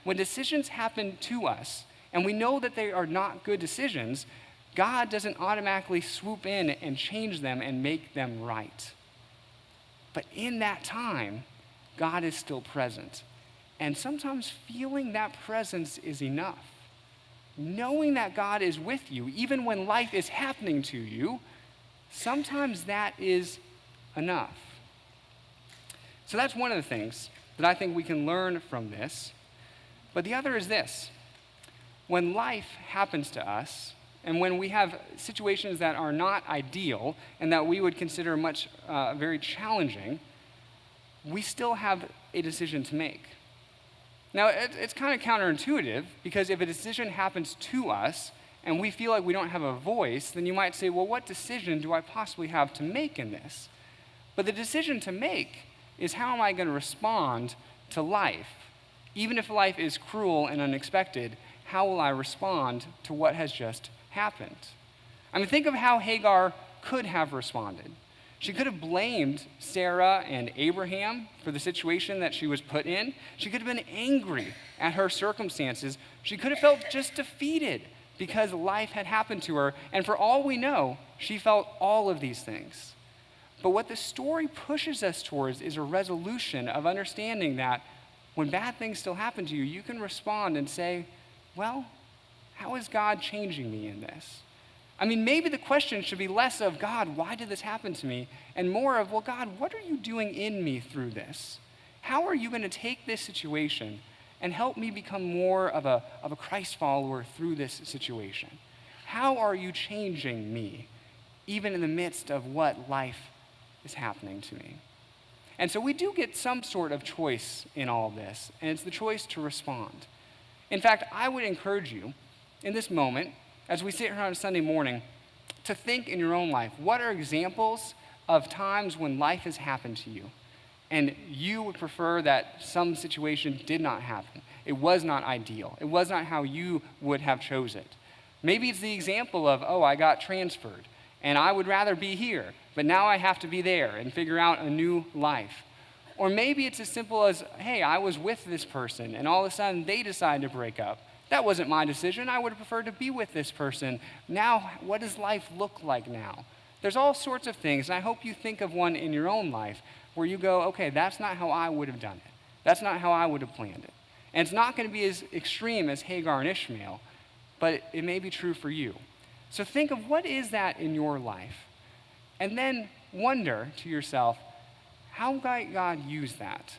when decisions happen to us, and we know that they are not good decisions, God doesn't automatically swoop in and change them and make them right. But in that time, God is still present. And sometimes feeling that presence is enough. Knowing that God is with you, even when life is happening to you, sometimes that is enough. So that's one of the things that I think we can learn from this. But the other is this. When life happens to us, and when we have situations that are not ideal and that we would consider very challenging, we still have a decision to make. Now, it's kind of counterintuitive, because if a decision happens to us and we feel like we don't have a voice, then you might say, well, what decision do I possibly have to make in this? But the decision to make is, how am I going to respond to life? Even if life is cruel and unexpected, how will I respond to what has just happened? I mean, think of how Hagar could have responded. She could have blamed Sarah and Abraham for the situation that she was put in. She could have been angry at her circumstances. She could have felt just defeated because life had happened to her. And for all we know, she felt all of these things. But what the story pushes us towards is a resolution of understanding that when bad things still happen to you, you can respond and say, well, how is God changing me in this? I mean, maybe the question should be less of, God, why did this happen to me? And more of, well, God, what are you doing in me through this? How are you going to take this situation and help me become more of a Christ follower through this situation? How are you changing me, even in the midst of what life is happening to me? And so we do get some sort of choice in all of this, and it's the choice to respond. In fact, I would encourage you in this moment, as we sit here on a Sunday morning, to think in your own life, what are examples of times when life has happened to you, and you would prefer that some situation did not happen. It was not ideal. It was not how you would have chose it. Maybe it's the example of, oh, I got transferred, and I would rather be here, but now I have to be there and figure out a new life. Or maybe it's as simple as, hey, I was with this person, and all of a sudden they decide to break up. That wasn't my decision. I would have preferred to be with this person. Now, what does life look like now? There's all sorts of things, and I hope you think of one in your own life where you go, okay, that's not how I would have done it. That's not how I would have planned it. And it's not going to be as extreme as Hagar and Ishmael, but it may be true for you. So think of, what is that in your life? And then wonder to yourself, how might God use that